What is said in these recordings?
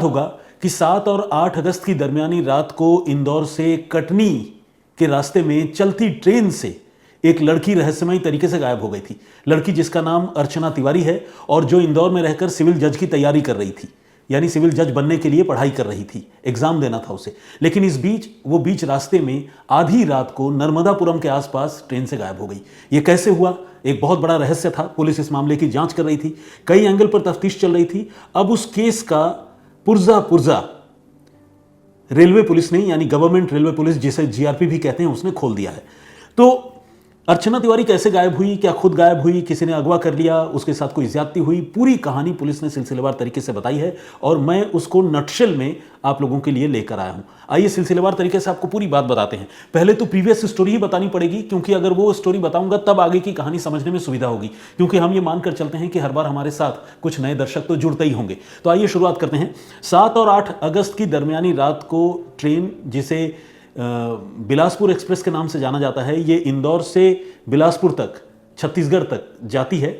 होगा कि 7 और 8 अगस्त की दरमियानी रात को इंदौर से कटनी के रास्ते में चलती ट्रेन से एक लड़की रहस्यमयी तरीके से गायब हो गई थी। लड़की जिसका नाम अर्चना तिवारी है और जो इंदौर में रहकर सिविल जज की तैयारी कर रही थी, यानी सिविल जज बनने के लिए पढ़ाई कर रही थी, एग्जाम देना था उसे। लेकिन इस बीच रास्ते में आधी रात को नर्मदापुरम के आसपास ट्रेन से गायब हो गई। ये कैसे हुआ, एक बहुत बड़ा रहस्य था। पुलिस इस मामले की जांच कर रही थी, कई एंगल पर तफ्तीश चल रही थी। अब उस केस का पुर्जा रेलवे पुलिस ने, यानी गवर्नमेंट रेलवे पुलिस जिसे जीआरपी भी कहते हैं, उसने खोल दिया है। तो अर्चना तिवारी कैसे गायब हुई, क्या खुद गायब हुई, किसी ने अगवा कर लिया, उसके साथ कोई ज्यादती हुई, पूरी कहानी पुलिस ने सिलसिलेवार तरीके से बताई है और मैं उसको नटशेल में आप लोगों के लिए लेकर आया हूं। आइए सिलसिलेवार तरीके से आपको पूरी बात बताते हैं। पहले तो प्रीवियस स्टोरी ही बतानी पड़ेगी, क्योंकि अगर वो स्टोरी बताऊंगा तब आगे की कहानी समझने में सुविधा होगी, क्योंकि हम ये मानकर चलते हैं कि हर बार हमारे साथ कुछ नए दर्शक तो जुड़ते ही होंगे। तो आइए शुरुआत करते हैं। 7 और 8 अगस्त की दरमियानी रात को ट्रेन, जिसे बिलासपुर एक्सप्रेस के नाम से जाना जाता है, ये इंदौर से बिलासपुर तक, छत्तीसगढ़ तक जाती है।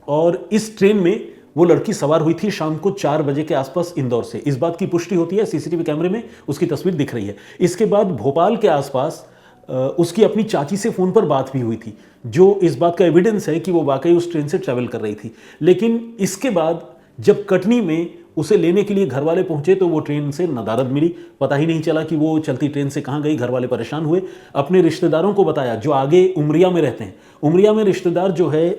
और इस ट्रेन में वो लड़की सवार हुई थी शाम को 4 बजे के आसपास इंदौर से। इस बात की पुष्टि होती है, सीसीटीवी कैमरे में उसकी तस्वीर दिख रही है। इसके बाद भोपाल के आसपास उसकी अपनी चाची से फोन पर बात भी हुई थी, जो इस बात का एविडेंस है कि वो वाकई उस ट्रेन से ट्रैवल कर रही थी। लेकिन इसके बाद जब कटनी में उसे लेने के लिए घर वाले पहुंचे तो वो ट्रेन से नदारद मिली। पता ही नहीं चला कि वो चलती ट्रेन से कहां गई। घर वाले परेशान हुए, अपने रिश्तेदारों को बताया जो आगे उमरिया में रहते हैं। उमरिया में रिश्तेदार जो है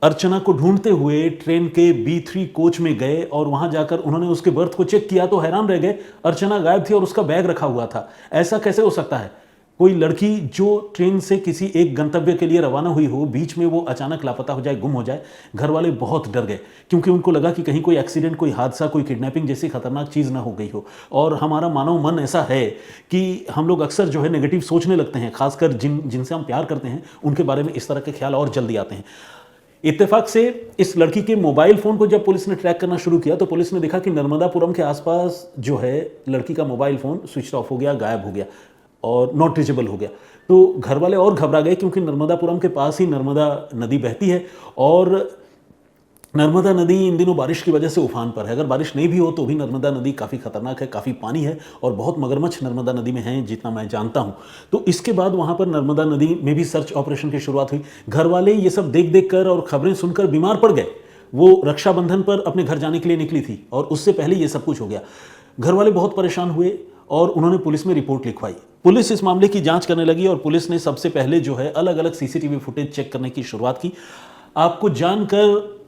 अर्चना को ढूंढते हुए ट्रेन के B3 कोच में गए और वहां जाकर उन्होंने उसके बर्थ को चेक किया तो हैरान रह गए, अर्चना गायब थी और उसका बैग रखा हुआ था। ऐसा कैसे हो सकता है? कोई लड़की जो ट्रेन से किसी एक गंतव्य के लिए रवाना हुई हो, बीच में वो अचानक लापता हो जाए, गुम हो जाए। घर वाले बहुत डर गए, क्योंकि उनको लगा कि कहीं कोई एक्सीडेंट, कोई हादसा, कोई किडनैपिंग जैसी खतरनाक चीज़ ना हो गई हो। और हमारा मानव मन ऐसा है कि हम लोग अक्सर जो है नेगेटिव सोचने लगते हैं, खासकर जिनसे हम प्यार करते हैं उनके बारे में इस तरह के ख्याल और जल्दी आते हैं। इत्तेफाक से इस लड़की के मोबाइल फोन को जब पुलिस ने ट्रैक करना शुरू किया तो पुलिस ने देखा कि नर्मदापुरम के आसपास जो है लड़की का मोबाइल फोन स्विच ऑफ हो गया, गायब हो गया और नॉट रीचेबल हो गया। तो घर वाले और घबरा गए, क्योंकि नर्मदापुरम के पास ही नर्मदा नदी बहती है और नर्मदा नदी इन दिनों बारिश की वजह से उफान पर है। अगर बारिश नहीं भी हो तो भी नर्मदा नदी काफ़ी खतरनाक है, काफ़ी पानी है और बहुत मगरमच्छ नर्मदा नदी में हैं, जितना मैं जानता हूं। तो इसके बाद वहां पर नर्मदा नदी में भी सर्च ऑपरेशन की शुरुआत हुई। घर वाले ये सब देख देख कर और खबरें सुनकर बीमार पड़ गए। वो रक्षाबंधन पर अपने घर जाने के लिए निकली थी और उससे पहले ये सब कुछ हो गया। घर वाले बहुत परेशान हुए और उन्होंने पुलिस में रिपोर्ट लिखवाई। पुलिस इस मामले की जांच करने लगी और पुलिस ने सबसे पहले जो है अलग अलग सीसीटीवी फुटेज चेक करने की शुरुआत की। आपको जानकर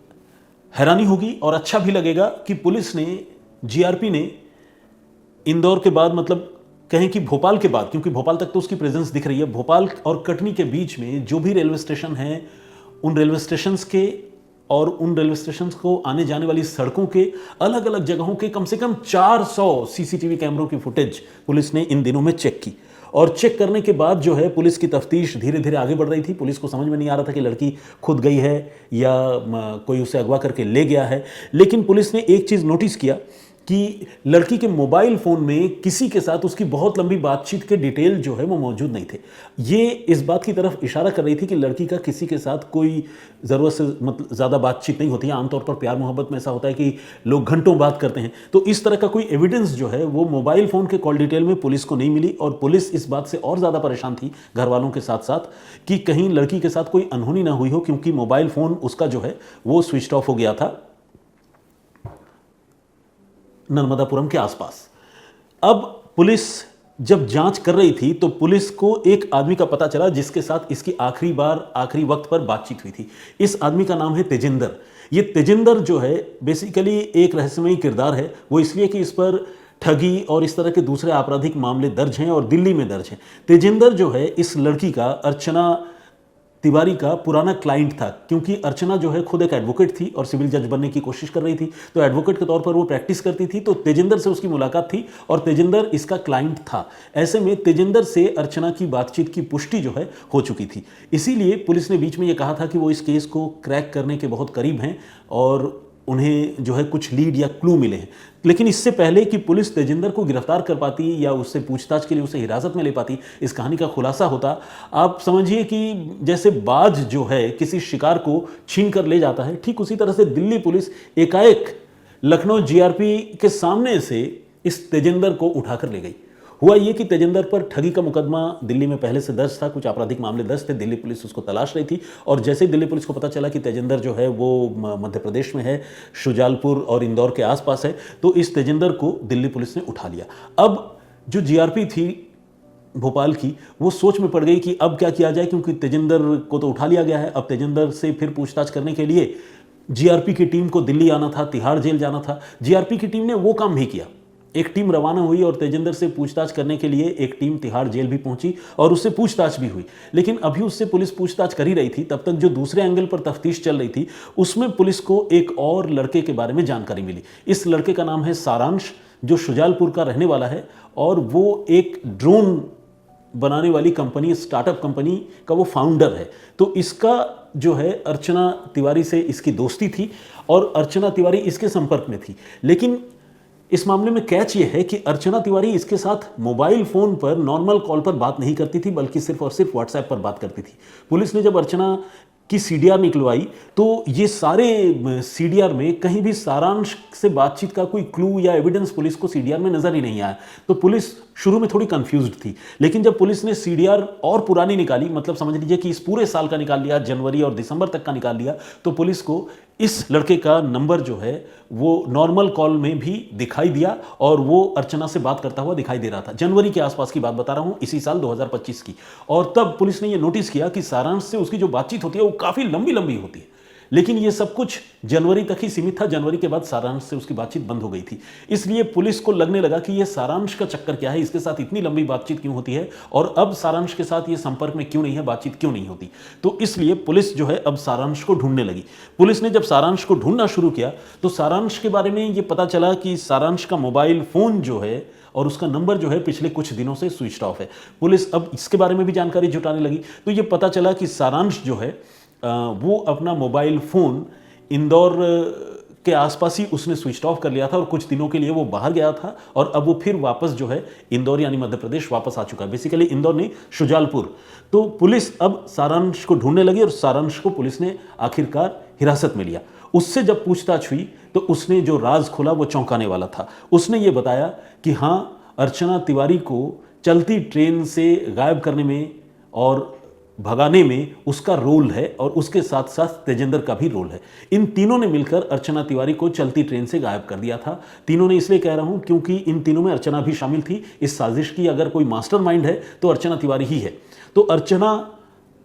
हैरानी होगी और अच्छा भी लगेगा कि पुलिस ने, जीआरपी ने इंदौर के बाद, मतलब कहें कि भोपाल के बाद, क्योंकि भोपाल तक तो उसकी प्रेजेंस दिख रही है, भोपाल और कटनी के बीच में जो भी रेलवे स्टेशन हैं, उन रेलवे स्टेशंस के और उन रेलवे स्टेशन को आने जाने वाली सड़कों के अलग अलग जगहों के कम से कम 400 सीसीटीवी कैमरों की फुटेज पुलिस ने इन दिनों में चेक की। और चेक करने के बाद जो है पुलिस की तफ्तीश धीरे धीरे आगे बढ़ रही थी। पुलिस को समझ में नहीं आ रहा था कि लड़की खुद गई है या कोई उसे अगवा करके ले गया है। लेकिन पुलिस ने एक चीज़ नोटिस किया कि लड़की के मोबाइल फ़ोन में किसी के साथ उसकी बहुत लंबी बातचीत के डिटेल जो है वो मौजूद नहीं थे। ये इस बात की तरफ इशारा कर रही थी कि लड़की का किसी के साथ कोई ज़रूरत से मतलब ज़्यादा बातचीत नहीं होती है। आमतौर पर प्यार मोहब्बत में ऐसा होता है कि लोग घंटों बात करते हैं। तो इस तरह का कोई एविडेंस जो है वो मोबाइल फ़ोन के कॉल डिटेल में पुलिस को नहीं मिली और पुलिस इस बात से और ज़्यादा परेशान थी घर वालों के साथ साथ कि कहीं लड़की के साथ कोई अनहोनी ना हुई हो, क्योंकि मोबाइल फ़ोन उसका जो है वो स्विच ऑफ हो गया था नर्मदापुरम के आसपास। अब पुलिस जब जांच कर रही थी तो पुलिस को एक आदमी का पता चला जिसके साथ इसकी आखिरी वक्त पर बातचीत हुई थी। इस आदमी का नाम है तेजिंदर। ये तेजिंदर जो है बेसिकली एक रहस्यमयी किरदार है। वो इसलिए कि इस पर ठगी और इस तरह के दूसरे आपराधिक मामले दर्ज हैं और दिल्ली में दर्ज हैं। तेजिंदर जो है इस लड़की का, अर्चना तिवारी का पुराना क्लाइंट था, क्योंकि अर्चना जो है खुद एक एडवोकेट थी और सिविल जज बनने की कोशिश कर रही थी। तो एडवोकेट के तौर पर वो प्रैक्टिस करती थी। तो तेजिंदर से उसकी मुलाकात थी और तेजिंदर इसका क्लाइंट था। ऐसे में तेजिंदर से अर्चना की बातचीत की पुष्टि जो है हो चुकी थी। इसीलिए पुलिस ने बीच में ये कहा था कि वो इस केस को क्रैक करने के बहुत करीब हैं और उन्हें जो है कुछ लीड या क्लू मिले हैं। लेकिन इससे पहले कि पुलिस तेजिंदर को गिरफ्तार कर पाती या उससे पूछताछ के लिए उसे हिरासत में ले पाती, इस कहानी का खुलासा होता। आप समझिए कि जैसे बाज जो है किसी शिकार को छीन कर ले जाता है, ठीक उसी तरह से दिल्ली पुलिस एकाएक लखनऊ जीआरपी के सामने से इस तेजिंदर को उठाकर ले गई। हुआ ये कि तेजिंदर पर ठगी का मुकदमा दिल्ली में पहले से दर्ज था, कुछ आपराधिक मामले दर्ज थे, दिल्ली पुलिस उसको तलाश रही थी। और जैसे ही दिल्ली पुलिस को पता चला कि तेजिंदर जो है वो मध्य प्रदेश में है, शुजालपुर और इंदौर के आसपास है, तो इस तेजिंदर को दिल्ली पुलिस ने उठा लिया। अब जो जीआरपी थी भोपाल की, वो सोच में पड़ गई कि अब क्या किया जाए, क्योंकि तेजिंदर को तो उठा लिया गया है। अब तेजिंदर से फिर पूछताछ करने के लिए जीआरपी की टीम को दिल्ली आना था, तिहाड़ जेल जाना था। जीआरपी की टीम ने वो काम भी किया। एक टीम रवाना हुई और तेजिंदर से पूछताछ करने के लिए एक टीम तिहाड़ जेल भी पहुंची और उससे पूछताछ भी हुई। लेकिन अभी उससे पुलिस पूछताछ कर ही रही थी, तब तक जो दूसरे एंगल पर तफ्तीश चल रही थी उसमें पुलिस को एक और लड़के के बारे में जानकारी मिली। इस लड़के का नाम है सारांश, जो शुजालपुर का रहने वाला है और वो एक ड्रोन बनाने वाली कंपनी, स्टार्टअप कंपनी का वो फाउंडर है। तो इसका जो है अर्चना तिवारी से इसकी दोस्ती थी और अर्चना तिवारी इसके संपर्क में थी। लेकिन इस मामले में कैच ये है कि अर्चना तिवारी इसके साथ मोबाइल फोन पर नॉर्मल कॉल पर बात नहीं करती थी, बल्कि सिर्फ और सिर्फ व्हाट्सएप पर बात करती थी। पुलिस ने जब अर्चना की सीडीआर निकलवाई तो ये सारे सीडीआर में कहीं भी सारांश से बातचीत का कोई क्लू या एविडेंस पुलिस को सीडीआर में नजर ही नहीं आया। तो पुलिस शुरू में थोड़ी कंफ्यूज्ड थी, लेकिन जब पुलिस ने सीडीआर और पुरानी निकाली, मतलब समझ लीजिए कि इस पूरे साल का निकाल लिया, जनवरी और दिसंबर तक का निकाल लिया, तो पुलिस को इस लड़के का नंबर जो है वो नॉर्मल कॉल में भी दिखाई दिया और वो अर्चना से बात करता हुआ दिखाई दे रहा था। जनवरी के आसपास की बात बता रहा हूं, इसी साल 2025 की। और तब पुलिस ने ये नोटिस किया कि सारांश से उसकी जो बातचीत होती है वो काफी लंबी लंबी होती है। लेकिन ये सब कुछ जनवरी तक ही सीमित था। जनवरी के बाद सारांश से उसकी बातचीत बंद हो गई थी। इसलिए पुलिस को लगने लगा कि ये सारांश का चक्कर क्या है, इसके साथ इतनी लंबी बातचीत क्यों होती है और अब सारांश के साथ ये संपर्क में क्यों नहीं है, बातचीत क्यों नहीं होती। तो इसलिए पुलिस जो है अब सारांश को ढूंढने लगी। पुलिस ने जब सारांश को ढूंढना शुरू किया तो सारांश के बारे में ये पता चला कि सारांश का मोबाइल फोन जो है और उसका नंबर जो है पिछले कुछ दिनों से स्विच ऑफ है। पुलिस अब इसके बारे में भी जानकारी जुटाने लगी। तो ये पता चला कि सारांश जो है वो अपना मोबाइल फोन इंदौर के आसपास ही उसने स्विच ऑफ कर लिया था और कुछ दिनों के लिए वो बाहर गया था और अब वो फिर वापस जो है इंदौर यानी मध्य प्रदेश वापस आ चुका है। बेसिकली इंदौर नहीं, शुजालपुर। तो पुलिस अब सारांश को ढूंढने लगी और सारांश को पुलिस ने आखिरकार हिरासत में लिया। उससे जब पूछताछ हुई तो उसने जो राज खोला वो चौंकाने वाला था। उसने ये बताया कि हाँ, अर्चना तिवारी को चलती ट्रेन से गायब करने में और भगाने में उसका रोल है और उसके साथ साथ तेजिंदर का भी रोल है। इन तीनों ने मिलकर अर्चना तिवारी को चलती ट्रेन से गायब कर दिया था। तीनों ने इसलिए कह रहा हूं क्योंकि इन तीनों में अर्चना भी शामिल थी। इस साजिश की अगर कोई मास्टरमाइंड है तो अर्चना तिवारी ही है। तो अर्चना,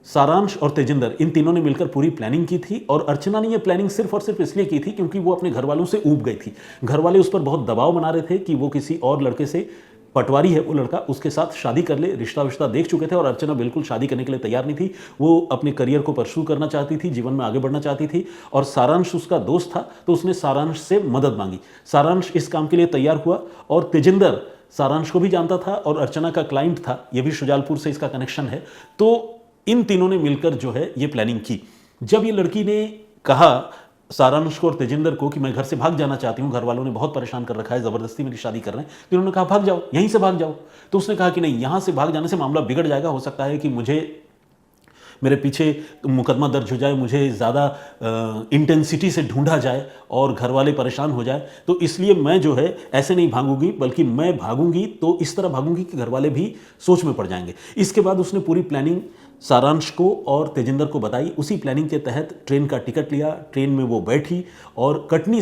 सारांश और तेजिंदर, इन तीनों ने मिलकर पूरी प्लानिंग की थी और अर्चना ने यह प्लानिंग सिर्फ और सिर्फ इसलिए की थी क्योंकि वो अपने घर वालों से ऊब गई थी। घर वाले उस पर बहुत दबाव बना रहे थे कि वो किसी और लड़के से, पटवारी है वो लड़का, उसके साथ शादी कर ले। रिश्ता विश्ता देख चुके थे और अर्चना बिल्कुल शादी करने के लिए तैयार नहीं थी। वो अपने करियर को परस्यू करना चाहती थी, जीवन में आगे बढ़ना चाहती थी और सारांश उसका दोस्त था तो उसने सारांश से मदद मांगी। सारांश इस काम के लिए तैयार हुआ और तेजिंदर सारांश को भी जानता था और अर्चना का क्लाइंट था, ये भी शुजालपुर से इसका कनेक्शन है। तो इन तीनों ने मिलकर जो है ये प्लानिंग की। जब ये लड़की ने कहा सारांश को और तेजिंदर को कि मैं घर से भाग जाना चाहती हूँ, घर वालों ने बहुत परेशान कर रखा है, ज़बरदस्ती मेरी शादी कर रहे हैं, तो उन्होंने कहा भाग जाओ, यहीं से भाग जाओ। तो उसने कहा कि नहीं, यहाँ से भाग जाने से मामला बिगड़ जाएगा, हो सकता है कि मुझे, मेरे पीछे मुकदमा दर्ज हो जाए, मुझे ज़्यादा इंटेंसिटी से ढूंढा जाए और घर वाले परेशान हो जाए। तो इसलिए मैं जो है ऐसे नहीं भागूंगी, बल्कि मैं भागूंगी तो इस तरह भागूंगी कि घर वाले भी सोच में पड़ जाएंगे। इसके बाद उसने पूरी प्लानिंग सारांश को और तेजिंदर को बताई। उसी प्लानिंग के तहत ट्रेन का टिकट लिया, ट्रेन में वो बैठी और कटनी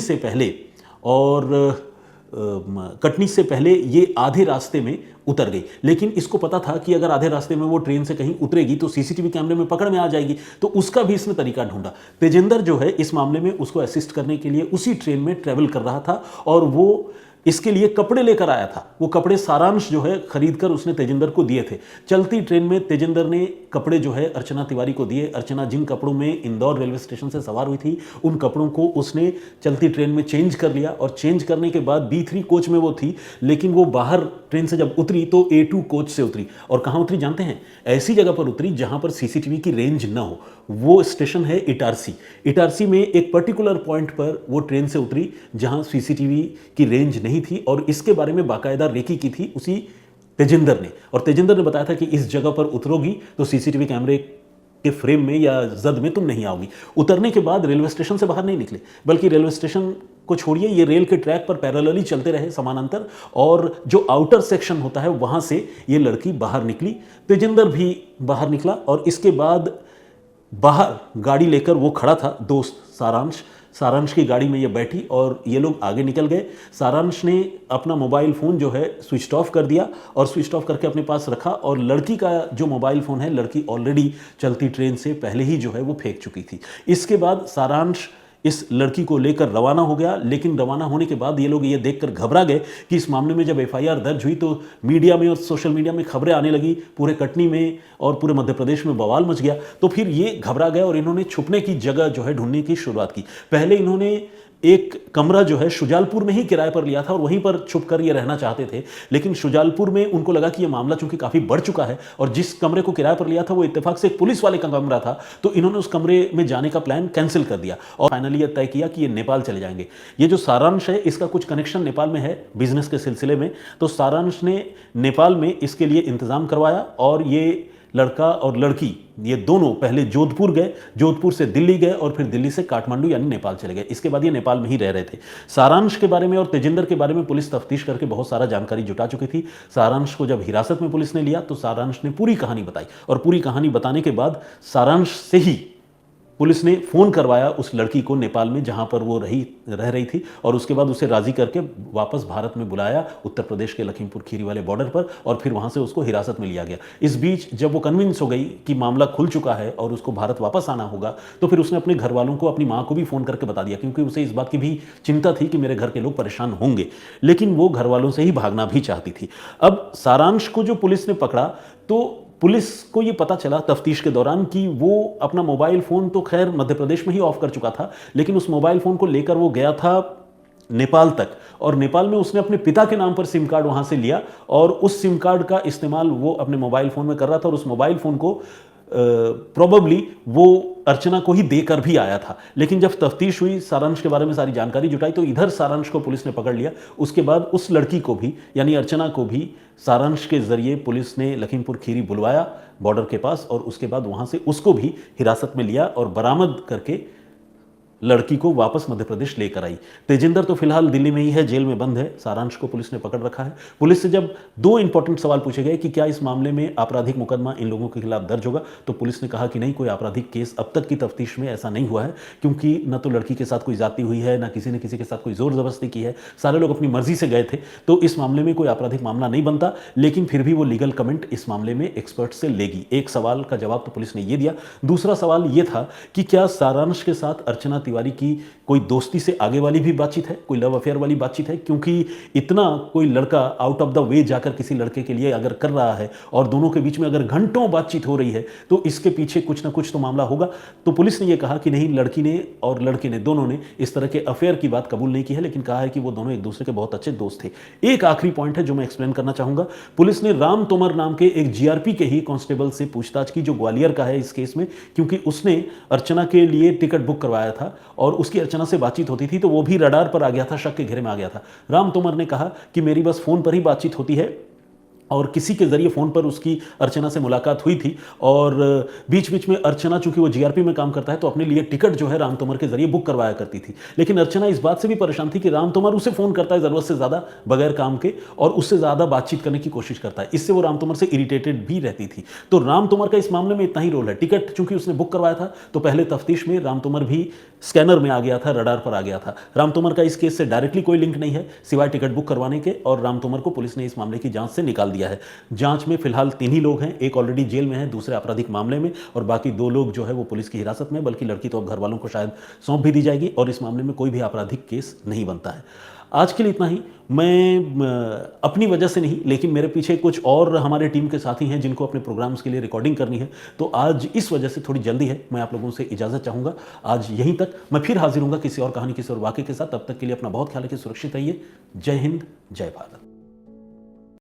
से पहले ये आधे रास्ते में उतर गई। लेकिन इसको पता था कि अगर आधे रास्ते में वो ट्रेन से कहीं उतरेगी तो सीसीटीवी कैमरे में पकड़ में आ जाएगी, तो उसका भी इसने तरीका ढूंढा। तेजिंदर जो है इस मामले में उसको असिस्ट करने के लिए उसी ट्रेन में ट्रेवल कर रहा था और वो इसके लिए कपड़े लेकर आया था। वो कपड़े सारांश जो है खरीदकर उसने तेजिंदर को दिए थे। चलती ट्रेन में तेजिंदर ने कपड़े जो है अर्चना तिवारी को दिए। अर्चना जिन कपड़ों में इंदौर रेलवे स्टेशन से सवार हुई थी उन कपड़ों को उसने चलती ट्रेन में चेंज कर लिया और चेंज करने के बाद B3 कोच में वो थी, लेकिन वो बाहर ट्रेन से जब उतरी तो A2 कोच से उतरी। और कहाँ उतरी जानते हैं? ऐसी जगह पर उतरी जहां पर सीसीटीवी की रेंज न हो। वो स्टेशन है इटारसी। इटारसी में एक पर्टिकुलर पॉइंट पर वो ट्रेन से उतरी जहां सीसीटीवी की रेंज नहीं थी और इसके बारे में बाकायदा रेकी की थी उसी तेजिंदर ने। और तेजिंदर ने बताया था कि इस जगह पर उतरोगी तो सीसीटीवी कैमरे के फ्रेम में या जद में तुम नहीं आओगी। उतरने के बाद रेलवे स्टेशन से बाहर नहीं निकले, बल्कि रेलवे स्टेशन को छोड़िए, ये रेल के ट्रैक पर पैरेलली चलते रहे समानांतर, और जो आउटर सेक्शन होता है वहां से ये लड़की बाहर निकली, तेजिंदर भी बाहर निकला, और इसके बाद बाहर गाड़ी लेकर वो खड़ा था दोस्त सारांश की गाड़ी में ये बैठी और ये लोग आगे निकल गए। सारांश ने अपना मोबाइल फ़ोन जो है स्विच ऑफ कर दिया और स्विच ऑफ करके अपने पास रखा, और लड़की का जो मोबाइल फ़ोन है लड़की ऑलरेडी चलती ट्रेन से पहले ही जो है वो फेंक चुकी थी। इसके बाद सारांश इस लड़की को लेकर रवाना हो गया, लेकिन रवाना होने के बाद ये लोग ये देखकर घबरा गए कि इस मामले में जब एफआईआर दर्ज हुई तो मीडिया में और सोशल मीडिया में खबरें आने लगी, पूरे कटनी में और पूरे मध्य प्रदेश में बवाल मच गया। तो फिर ये घबरा गए और इन्होंने छुपने की जगह जो है ढूंढने की शुरुआत की। पहले इन्होंने एक कमरा जो है शुजालपुर में ही किराए पर लिया था और वहीं पर छुप कर ये रहना चाहते थे, लेकिन शुजालपुर में उनको लगा कि ये मामला चूंकि काफ़ी बढ़ चुका है और जिस कमरे को किराए पर लिया था वो इत्तेफाक से एक पुलिस वाले का कमरा था, तो इन्होंने उस कमरे में जाने का प्लान कैंसिल कर दिया और फाइनली ये तय किया कि ये नेपाल चले जाएंगे। ये जो सारांश है इसका कुछ कनेक्शन नेपाल में है बिजनेस के सिलसिले में, तो सारांश ने नेपाल में इसके लिए इंतजाम करवाया और ये लड़का और लड़की ये दोनों पहले जोधपुर गए, जोधपुर से दिल्ली गए और फिर दिल्ली से काठमांडू यानी नेपाल चले गए। इसके बाद ये नेपाल में ही रह रहे थे। सारांश के बारे में और तेजिंदर के बारे में पुलिस तफ्तीश करके बहुत सारा जानकारी जुटा चुकी थी। सारांश को जब हिरासत में पुलिस ने लिया तो सारांश ने पूरी कहानी बताई और पूरी कहानी बताने के बाद सारांश से ही पुलिस ने फ़ोन करवाया उस लड़की को नेपाल में जहां पर वो रह रही थी, और उसके बाद उसे राज़ी करके वापस भारत में बुलाया उत्तर प्रदेश के लखीमपुर खीरी वाले बॉर्डर पर, और फिर वहां से उसको हिरासत में लिया गया। इस बीच जब वो कन्विंस हो गई कि मामला खुल चुका है और उसको भारत वापस आना होगा, तो फिर उसने अपने घर वालों को, अपनी माँ को भी फ़ोन करके बता दिया, क्योंकि उसे इस बात की भी चिंता थी कि मेरे घर के लोग परेशान होंगे, लेकिन वो घर वालों से ही भागना भी चाहती थी। अब सारांश को जो पुलिस ने पकड़ा तो पुलिस को ये पता चला तफ्तीश के दौरान कि वो अपना मोबाइल फ़ोन तो खैर मध्य प्रदेश में ही ऑफ कर चुका था, लेकिन उस मोबाइल फ़ोन को लेकर वो गया था नेपाल तक, और नेपाल में उसने अपने पिता के नाम पर सिम कार्ड वहाँ से लिया और उस सिम कार्ड का इस्तेमाल वो अपने मोबाइल फ़ोन में कर रहा था, और उस मोबाइल फ़ोन को प्रोबेबली वो अर्चना को ही देकर भी आया था। लेकिन जब तफ्तीश हुई, सारांश के बारे में सारी जानकारी जुटाई, तो इधर सारांश को पुलिस ने पकड़ लिया। उसके बाद उस लड़की को भी यानी अर्चना को भी सारांश के जरिए पुलिस ने लखीमपुर खीरी बुलवाया बॉर्डर के पास, और उसके बाद वहां से उसको भी हिरासत में लिया और बरामद करके लड़की को वापस मध्य प्रदेश लेकर आई। तेजिंदर तो फिलहाल दिल्ली में ही है, जेल में बंद है। सारांश को पुलिस ने पकड़ रखा है। पुलिस से जब दो इंपॉर्टेंट सवाल पूछे गए कि क्या इस मामले में आपराधिक मुकदमा इन लोगों के खिलाफ दर्ज होगा, तो पुलिस ने कहा कि नहीं, कोई आपराधिक केस अब तक की तफ्तीश में ऐसा नहीं हुआ है, क्योंकि न तो लड़की के साथ कोई जाति हुई है, न किसी ने किसी के साथ कोई जोर जबरदस्ती की है, सारे लोग अपनी मर्जी से गए थे, तो इस मामले में कोई आपराधिक मामला नहीं बनता। लेकिन फिर भी वो लीगल कमेंट इस मामले में एक्सपर्ट से लेगी। एक सवाल का जवाब तो पुलिस ने ये दिया। दूसरा सवाल ये था कि क्या सारांश के साथ अर्चना तिवारी की कोई दोस्ती से आगे वाली भी बातचीत है, कोई लव अफेयर वाली बातचीत है, क्योंकि इतना कोई लड़का आउट ऑफ द वे जाकर किसी लड़के के लिए अगर कर रहा है और दोनों के बीच में अगर घंटों बातचीत हो रही है, तो इसके पीछे कुछ ना कुछ तो मामला होगा। तो पुलिस ने यह कहा कि नहीं, लड़की ने और लड़के ने, दोनों ने इस तरह के अफेयर की बात कबूल नहीं की है, लेकिन कहा है कि वो दोनों एक दूसरे के बहुत अच्छे दोस्त थे। एक आखिरी पॉइंट है जो मैं एक्सप्लेन करना चाहूंगा। पुलिस ने राम तोमर नाम के एक जीआरपी के ही कांस्टेबल से पूछताछ की, जो ग्वालियर का है इस केस में, क्योंकि उसने अर्चना के लिए टिकट बुक करवाया था और उसकी अर्चना से बातचीत होती थी, तो वो भी रडार पर आ गया था, शक के घेरे में आ गया था। राम तोमर ने कहा कि मेरी बस फोन पर ही बातचीत होती है और किसी के जरिए फ़ोन पर उसकी अर्चना से मुलाकात हुई थी, और बीच बीच में अर्चना, चूंकि वो जीआरपी में काम करता है, तो अपने लिए टिकट जो है राम तोमर के जरिए बुक करवाया करती थी। लेकिन अर्चना इस बात से भी परेशान थी कि राम तोमर उसे फ़ोन करता है ज़रूरत से ज़्यादा बगैर काम के, और उससे ज़्यादा बातचीत करने की कोशिश करता है। इससे वो राम तोमर से इरिटेटेड भी रहती थी। तो राम तोमर का इस मामले में इतना ही रोल है। टिकट चूंकि उसने बुक करवाया था, तो पहले तफ्तीश में राम तोमर भी स्कैनर में आ गया था, रडार पर आ गया था। राम तोमर का इस केस से डायरेक्टली कोई लिंक नहीं है सिवाय टिकट बुक करवाने के, और राम तोमर को पुलिस ने इस मामले की जांच से निकाल दिया है। जांच में फिलहाल 3 ही लोग हैं, एक ऑलरेडी जेल में है, दूसरे आपराधिक मामले में, और बाकी 2 लोग जो है वो पुलिस की हिरासत में, बल्कि लड़की तो अब घर वालों को शायद सौंप भी दी जाएगी, और इस मामले में कोई भी आपराधिक केस नहीं बनता है। आज के लिए इतना ही। मैं अपनी वजह से नहीं, लेकिन मेरे पीछे कुछ और हमारे टीम के साथी हैं जिनको अपने प्रोग्राम्स के लिए रिकॉर्डिंग करनी है, तो आज इस वजह से थोड़ी जल्दी है। मैं आप लोगों से इजाज़त चाहूँगा आज यहीं तक। मैं फिर हाजिर हूँगा किसी और कहानी, किसी और वाक़े के साथ। तब तक के लिए अपना बहुत ख्याल रखिए, सुरक्षित रहिए। जय हिंद, जय भारत।